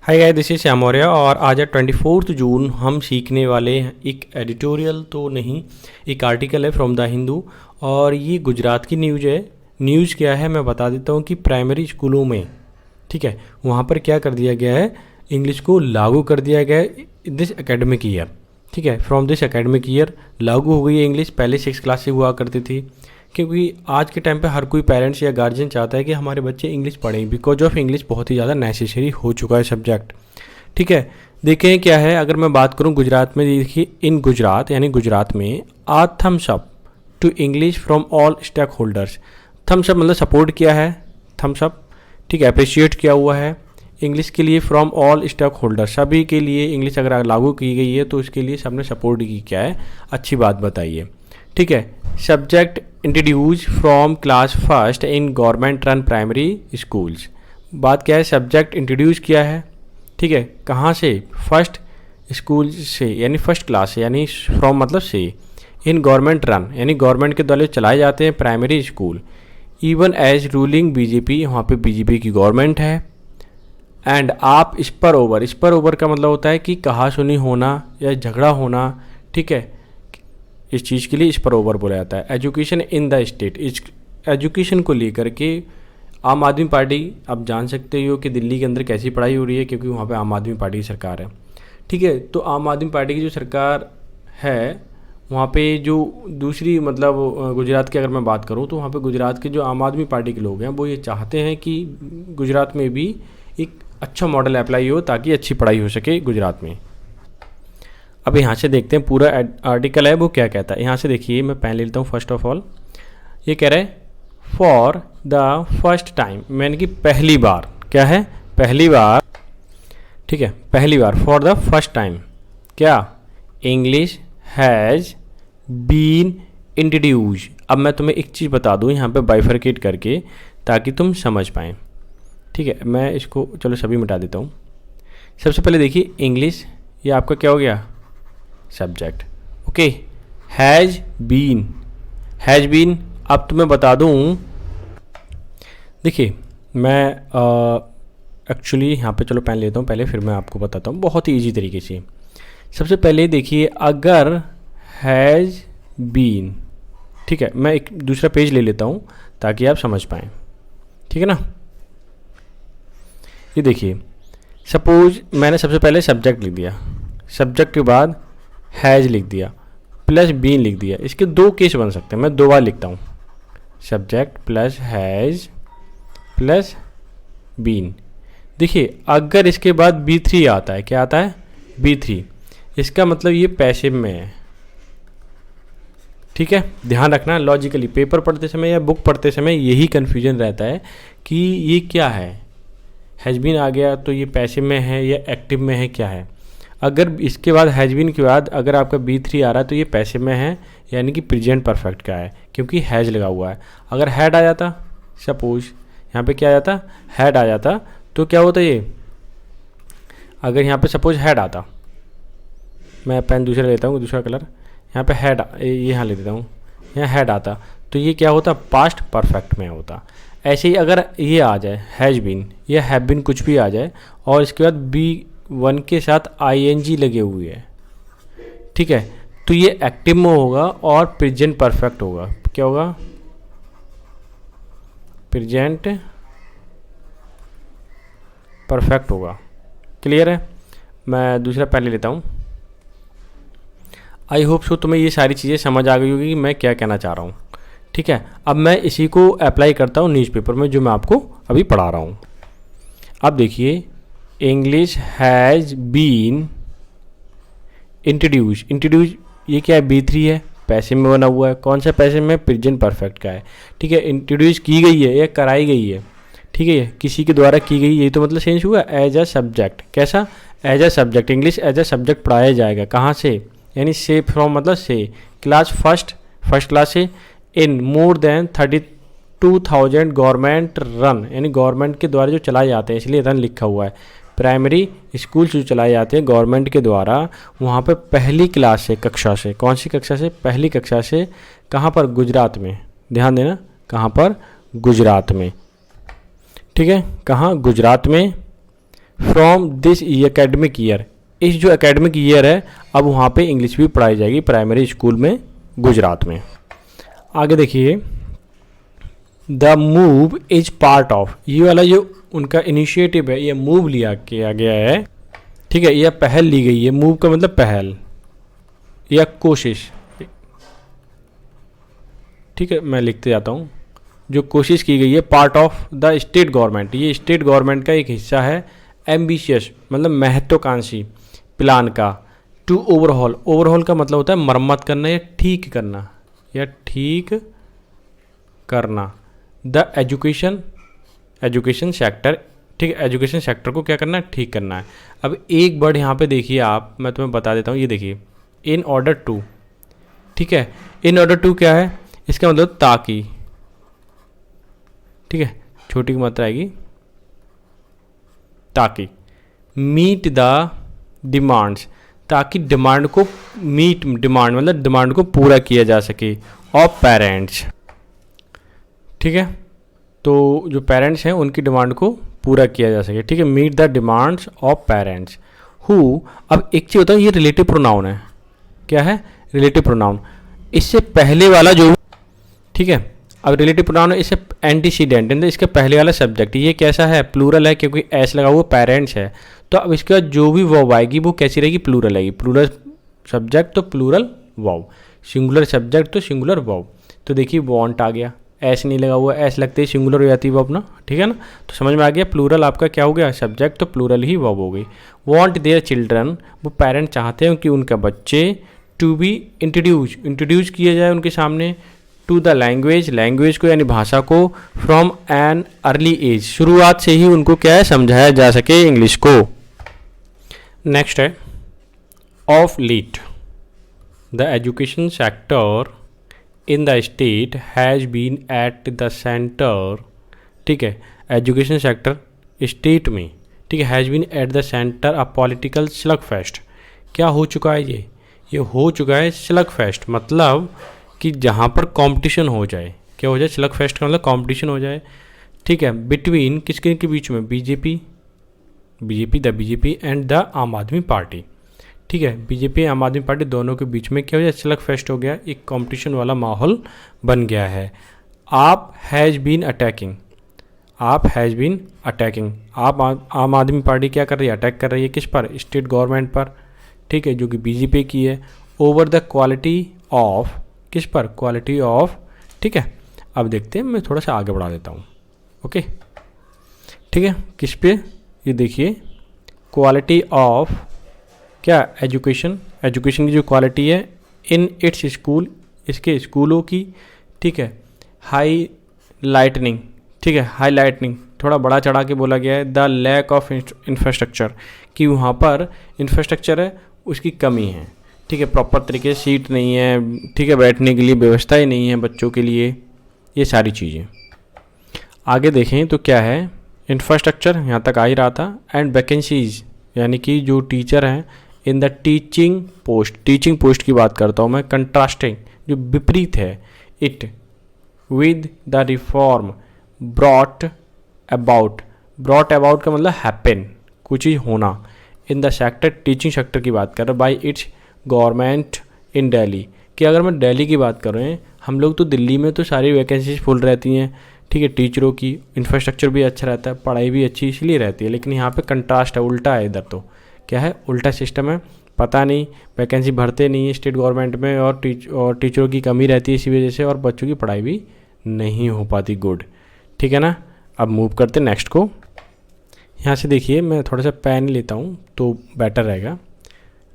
Hi guys, this is Shyam Maurya और आज है 24 जून। हम सीखने वाले हैं एक एडिटोरियल तो नहीं, एक आर्टिकल है फ्रॉम द हिंदू और ये गुजरात की न्यूज़ है। न्यूज़ क्या है मैं बता देता हूँ कि प्राइमरी स्कूलों में, ठीक है, वहाँ पर क्या कर दिया गया है, इंग्लिश को लागू कर दिया गया है दिस एकेडमिक ईयर। ठीक है, फ्रॉम दिस एकेडमिक ईयर लागू हो गई है इंग्लिश। पहले 6 क्लास से हुआ करती थी, क्योंकि आज के टाइम पे हर कोई पेरेंट्स या गार्जियन चाहता है कि हमारे बच्चे इंग्लिश पढ़ें, बिकॉज ऑफ इंग्लिश बहुत ही ज़्यादा नेसेसरी हो चुका है सब्जेक्ट। ठीक है, देखें क्या है, अगर मैं बात करूं गुजरात में, देखिए इन गुजरात यानी गुजरात में आ thumbs up to English from all stakeholders. Thumbs up मतलब सपोर्ट किया है, थम्स अप, ठीक है, अप्रिशिएट किया हुआ है इंग्लिश के लिए फ्रॉम ऑल स्टेक होल्डर, सभी के लिए इंग्लिश अगर लागू की गई है तो उसके लिए सबने सपोर्ट की, क्या है, अच्छी बात बताइए। ठीक है, subject introduce from class first in government run primary schools. बात क्या है, सब्जेक्ट इंट्रोड्यूस किया है, ठीक है, कहाँ से, फर्स्ट स्कूल से यानी फर्स्ट क्लास से, यानी फ्रॉम मतलब से, इन गवर्नमेंट रन यानी गवर्नमेंट के द्वारा चलाए जाते हैं primary school, even as ruling BJP, वहाँ पे बीजेपी की गवर्नमेंट है। एंड आप इस पर ओवर का मतलब होता है कि कहा सुनी होना या झगड़ा होना, ठीक है, इस चीज़ के लिए इस पर ओवर बोला जाता है। एजुकेशन इन द स्टेट, इस एजुकेशन को लेकर के आम आदमी पार्टी, आप जान सकते हो कि दिल्ली के अंदर कैसी पढ़ाई हो रही है, क्योंकि वहाँ पे आम आदमी पार्टी की सरकार है। ठीक है, तो आम आदमी पार्टी की जो सरकार है वहाँ पे जो दूसरी मतलब गुजरात की अगर मैं बात करूँ तो वहाँ पे गुजरात के जो आम आदमी पार्टी के लोग हैं वो ये चाहते हैं कि गुजरात में भी एक अच्छा मॉडल अप्लाई हो ताकि अच्छी पढ़ाई हो सके गुजरात में। अब यहाँ से देखते हैं पूरा आर्टिकल है वो क्या कहता है। यहाँ से देखिए, मैं पहले लेता हूँ। फर्स्ट ऑफ ऑल ये कह रहा है फॉर द फर्स्ट टाइम, मैंने कि पहली बार, क्या है, पहली बार, ठीक है, पहली बार, फॉर द फर्स्ट टाइम क्या, इंग्लिश हैज़ बीन इंट्रोड्यूस। अब मैं तुम्हें एक चीज़ बता दूँ यहाँ पे बाइफरकेट करके ताकि तुम समझ पाएँ। ठीक है, मैं इसको चलो सभी मिटा देता हूँ। सबसे पहले देखिए इंग्लिश, ये आपका क्या हो गया, सब्जेक्ट, ओके। हैज़ बीन, अब तुम्हें बता दूँ, देखिए मैं एक्चुअली यहाँ पे चलो पेन लेता हूँ पहले, फिर मैं आपको बताता हूँ बहुत ही ईजी तरीके से। सबसे पहले देखिए, अगर हैज़ बीन, ठीक है, मैं एक दूसरा पेज ले लेता हूँ ताकि आप समझ पाएँ, ठीक है ना। ये देखिए, सपोज मैंने सबसे पहले सब्जेक्ट लिख दिया, सब्जेक्ट के बाद हैज़ लिख दिया प्लस बीन लिख दिया। इसके दो केस बन सकते हैं, मैं दो बार लिखता हूँ, subject plus has plus been. देखिए अगर इसके बाद B3 आता है, क्या आता है, B3, इसका मतलब ये पैसिव में है। ठीक है, ध्यान रखना, लॉजिकली पेपर पढ़ते समय या बुक पढ़ते समय यही कन्फ्यूजन रहता है कि ये क्या है, हैज़बीन आ गया तो ये पैसिव में है या एक्टिव में है, क्या है। अगर इसके बाद हैज़बीन के बाद अगर आपका B3 आ रहा है तो ये पैसिव में है, यानी कि प्रेजेंट परफेक्ट का है, क्योंकि हैज़ लगा हुआ है। अगर हैड आ जाता, सपोज यहाँ पे क्या आ जाता, हैड आ जाता, तो क्या होता ये, अगर यहाँ पे सपोज हैड आता, मैं पेन दूसरा लेता हूँ, दूसरा कलर, यहाँ पे हैड, ये यहाँ ले देता हूँ, यहाँ हैड आता तो ये क्या होता, पास्ट परफेक्ट में होता। ऐसे ही अगर ये आ जाए हैज़ बीन या हैव बीन, कुछ भी आ जाए और इसके बाद B1 के साथ ING लगे हुए है, ठीक है, तो ये एक्टिव में होगा और प्रेजेंट परफेक्ट होगा। क्या होगा, प्रेजेंट परफेक्ट होगा। क्लियर है, मैं दूसरा पेन ले लेता हूँ। आई होप सो तुम्हें ये सारी चीज़ें समझ आ गई होगी कि मैं क्या कहना चाह रहा हूँ। ठीक है, अब मैं इसी को अप्लाई करता हूँ न्यूज़पेपर में जो मैं आपको अभी पढ़ा रहा हूँ। अब देखिए, इंग्लिश हैज़ बीन इंट्रोड्यूस, ये क्या है, B3 है, पैसिव में बना हुआ है। कौन सा पैसिव में, प्रेजेंट परफेक्ट का है। ठीक है, इंट्रोड्यूस की गई है या कराई गई है, ठीक है, किसी के द्वारा की गई, यही तो मतलब चेंज हुआ, एज अ सब्जेक्ट। कैसा, as a subject, English as a subject पढ़ाया जाएगा, कहाँ से, यानी से, फ्रॉम मतलब से, क्लास फर्स्ट क्लास से, इन मोर देन 32,000 गवर्नमेंट रन, यानी गवर्नमेंट के द्वारा जो चलाए जाते हैं, इसलिए रन लिखा हुआ है, प्राइमरी स्कूल जो चलाए जाते हैं गवर्नमेंट के द्वारा, वहाँ पे पहली क्लास से, कक्षा से, कौन सी कक्षा से, पहली कक्षा से, कहाँ पर, गुजरात में, ध्यान देना, कहाँ पर, गुजरात में। ठीक है, कहाँ, गुजरात में, फ्रॉम दिस एकेडमिक ईयर, इस जो एकेडमिक ईयर है अब वहाँ पे इंग्लिश भी पढ़ाई जाएगी प्राइमरी स्कूल में गुजरात में। आगे देखिए, the move is part of, ये वाला जो उनका इनिशिएटिव है, ये मूव किया गया है, ठीक है, यह पहल ली गई है। मूव का मतलब पहल या कोशिश, ठीक है, मैं लिखते जाता हूँ। जो कोशिश की गई है part of the state government, ये स्टेट गवर्नमेंट का एक हिस्सा है। एम्बिशियस मतलब महत्वाकांक्षी प्लान का। टू ओवरहॉल, ओवरहॉल का मतलब होता है मरम्मत करना या ठीक करना, या ठीक करना। द एजुकेशन सेक्टर, ठीक है, एजुकेशन सेक्टर को क्या करना है, ठीक करना है। अब एक वर्ड यहाँ पे देखिए आप, मैं तुम्हें बता देता हूँ, ये देखिए, इन ऑर्डर टू, ठीक है, इन ऑर्डर टू क्या है, इसका मतलब ताकि, ठीक है, छोटी की मात्रा आएगी ताकि, मीट द डिमांड्स, ताकि डिमांड को मीट, डिमांड मतलब डिमांड को पूरा किया जा सके, ऑफ पेरेंट्स, ठीक है, तो जो पेरेंट्स हैं उनकी डिमांड को पूरा किया जा सके, ठीक है, meet the demands of parents who. अब एक चीज़ होता है, ये रिलेटिव प्रोनाउन है, क्या है, रिलेटिव प्रोनाउन। इससे पहले वाला जो, ठीक है, अब रिलेटिव प्रोनाउन है, इससे एंटीसीडेंट, इसके पहले वाला सब्जेक्ट ये कैसा है, प्लूरल है, क्योंकि एस लगा हुआ पेरेंट्स है। तो अब इसके बाद जो भी वर्ब आएगी वो कैसी रहेगी, प्लूरल आएगी। प्लूरल सब्जेक्ट तो प्लूरल वर्ब, सिंगुलर सब्जेक्ट तो सिंगुलर वर्ब। तो देखिए वॉन्ट आ गया, एस नहीं लगा हुआ, एस लगते ही सिंगुलर हो जाती है वर्ब ना, ठीक है ना। तो समझ में आ गया, प्लूरल आपका क्या हो गया, सब्जेक्ट तो प्लूरल ही वर्ब हो गई। वॉन्ट देयर चिल्ड्रन, वो पेरेंट चाहते हैं कि उनका बच्चे टू बी इंट्रोड्यूस किया जाए उनके सामने, टू द लैंग्वेज, लैंग्वेज को यानी भाषा को, फ्रॉम एन अर्ली एज, शुरुआत से ही उनको क्या है, समझाया जा सके इंग्लिश को। नेक्स्ट है of late, the education sector in the state has been at the centre, ठीक है, एजुकेशन सेक्टर स्टेट में, ठीक है, has been at the centre of political slugfest. क्या हो चुका है ये हो चुका है स्लग फेस्ट, मतलब कि जहाँ पर कंपटीशन हो जाए, क्या हो जाए, स्लग फेस्ट का मतलब कंपटीशन हो जाए, ठीक है, बिटवीन किसके के बीच में, बीजेपी एंड द आम आदमी पार्टी, ठीक है, बीजेपी आम आदमी पार्टी दोनों के बीच में क्या हो जाए, स्लग फेस्ट हो गया, एक कंपटीशन वाला माहौल बन गया है। आप हैज़ बीन अटैकिंग, आप आम आदमी पार्टी क्या कर रही है, अटैक कर रही है किस पर, स्टेट गवर्नमेंट पर, ठीक है, जो कि बीजेपी की है, ओवर द क्वालिटी ऑफ, किस पर, क्वालिटी ऑफ, ठीक है। अब देखते हैं, मैं थोड़ा सा आगे बढ़ा देता हूँ, ओके, ठीक है, किस पे, ये देखिए, क्वालिटी ऑफ क्या, एजुकेशन की जो क्वालिटी है, इन इट्स स्कूल, इसके स्कूलों की, ठीक है, हाई लाइटनिंग, ठीक है, हाई लाइटनिंग थोड़ा बड़ा चढ़ा के बोला गया है, द लैक ऑफ इंफ्रास्ट्रक्चर, कि वहाँ पर इंफ्रास्ट्रक्चर है उसकी कमी है, ठीक है, प्रॉपर तरीके से सीट नहीं है, ठीक है, बैठने के लिए व्यवस्था ही नहीं है बच्चों के लिए, ये सारी चीज़ें। आगे देखें तो क्या है, इंफ्रास्ट्रक्चर यहाँ तक आ ही रहा था, एंड वैकेंसीज, यानी कि जो टीचर हैं इन द टीचिंग पोस्ट की बात करता हूँ मैं, कंट्रास्टिंग जो विपरीत है, it with the reform brought about का मतलब हैपन, कुछ ही होना, in the sector, teaching sector की बात कर रहे हैं, by its government in Delhi, कि अगर मैं दिल्ली की बात कर रहे हैं, हम लोग तो दिल्ली में तो सारी वैकेंसीज फुल रहती हैं, ठीक है, टीचरों की, इंफ्रास्ट्रक्चर भी अच्छा रहता है, पढ़ाई भी अच्छी इसलिए रहती है, लेकिन यहाँ पे कंट्रास्ट है, उल्टा है, इधर तो क्या है, उल्टा सिस्टम है, पता नहीं वैकेंसी भरते नहीं है स्टेट गवर्नमेंट में, और टीचरों की कमी रहती है इसी वजह से, और बच्चों की पढ़ाई भी नहीं हो पाती गुड, ठीक है ना। अब मूव करते नेक्स्ट को, यहाँ से देखिए मैं थोड़ा सा पेन लेता हूँ तो बेटर रहेगा।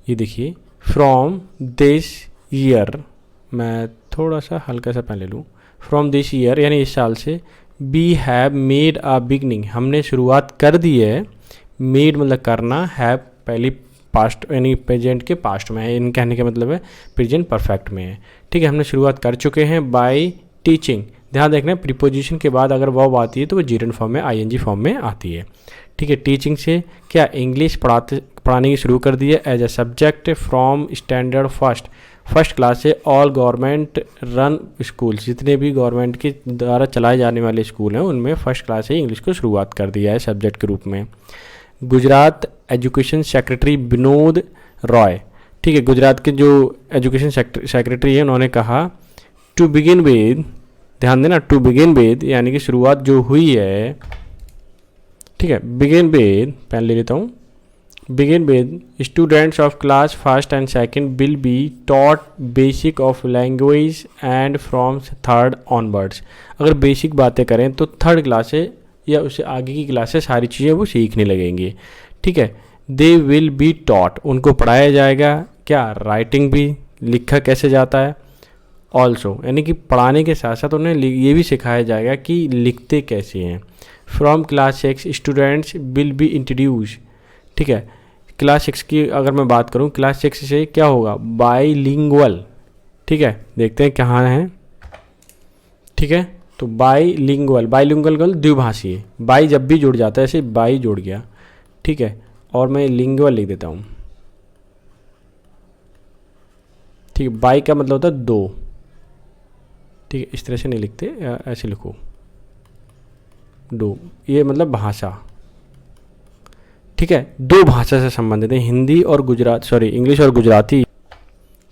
ये देखिए, फ्रॉम दिस ईयर, मैं थोड़ा सा हल्का सा पेन ले लूँ, फ्रॉम दिस ईयर यानी इस साल से, we have made a beginning, हमने शुरुआत कर दी है, मेड मतलब करना, हैव पहली पास्ट यानी प्रेजेंट के पास्ट में है, इन कहने का मतलब है प्रेजेंट परफेक्ट में है, ठीक है, हमने शुरुआत कर चुके हैं, बाय टीचिंग, ध्यान देखना है प्रीपोजिशन के बाद अगर वर्ब आती है तो वो जीरन फॉर्म में, आईएनजी फॉर्म में आती है, ठीक है, टीचिंग से क्या, इंग्लिश पढ़ाने की शुरू कर दी है as a subject from standard first class से, ऑल गवर्नमेंट रन स्कूल, जितने भी गवर्नमेंट के द्वारा चलाए जाने वाले स्कूल हैं उनमें फर्स्ट क्लास से इंग्लिश को शुरुआत कर दिया है सब्जेक्ट के रूप में। गुजरात एजुकेशन सेक्रेटरी विनोद रॉय, ठीक है, गुजरात के जो एजुकेशन सेक्रेटरी है उन्होंने कहा टू बिगिन विद, ध्यान देना, टू बिगिन विद यानी कि शुरुआत जो हुई है, ठीक है, बिगिन विद, पेन ले लेता हूँ, begin with students of class first and second will be taught basic of language and from third onwards. अगर बेसिक बातें करें तो थर्ड क्लास से या उससे आगे की क्लास से सारी चीज़ें वो सीखने लगेंगे, ठीक है। दे विल बी टॉट, उनको पढ़ाया जाएगा क्या, राइटिंग भी, लिखा कैसे जाता है, ऑल्सो यानी कि पढ़ाने के साथ साथ उन्हें ये भी सिखाया जाएगा कि लिखते कैसे हैं। From class 6 students will be introduce, ठीक है, क्लास 6 की अगर मैं बात करूं, क्लास 6 से क्या होगा, बाईलिंगुअल, ठीक है, देखते हैं कहाँ है, ठीक है, तो बाईलिंगुअल, बाईलिंगुअल द्विभाषी, बाई जब भी जुड़ जाता है ऐसे बाई जुड़ गया, ठीक है, और मैं लिंगुअल लिख देता हूँ, ठीक है, बाई का मतलब होता है दो, ठीक है, इस तरह से नहीं लिखते, ऐसे लिखो, दो, ये मतलब भाषा, ठीक है, दो भाषा से संबंधित है, हिंदी और इंग्लिश और गुजराती,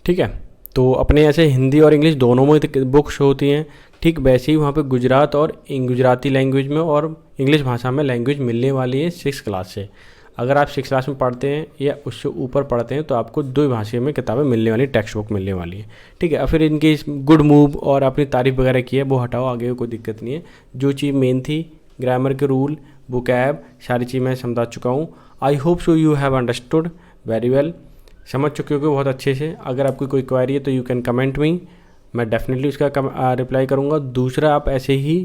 ठीक है। तो अपने ऐसे हिंदी और इंग्लिश दोनों में बुक्स होती हैं, ठीक वैसे ही वहाँ पे गुजरात और गुजराती लैंग्वेज में और इंग्लिश भाषा में लैंग्वेज मिलने वाली है 6 क्लास से। अगर आप 6 क्लास में पढ़ते हैं या उससे ऊपर पढ़ते हैं तो आपको 2 भाषा में किताबें मिलने वाली, टेक्स्ट बुक मिलने वाली है, ठीक है। फिर इनकी गुड मूव और अपनी तारीफ वगैरह की है वो हटाओ, आगे कोई दिक्कत नहीं है। जो चीज़ मेन थी, ग्रामर के रूल, वोकैब, सारी चीज़ मैं समझा चुका हूँ। I hope so you have understood very well, समझ चुके हो बहुत अच्छे से। अगर आपकी कोई क्वेरी है तो यू कैन कमेंट मी, मैं डेफिनेटली उसका रिप्लाई करूँगा। दूसरा, आप ऐसे ही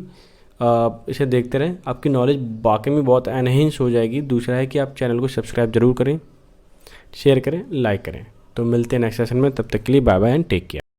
इसे देखते रहें, आपकी नॉलेज वाकई में बहुत एनहेंस हो जाएगी। दूसरा है कि आप चैनल को सब्सक्राइब जरूर करें, शेयर करें, लाइक करें। तो मिलते हैं नेक्स्ट सेशन में, तब तक के लिए bye bye and take care.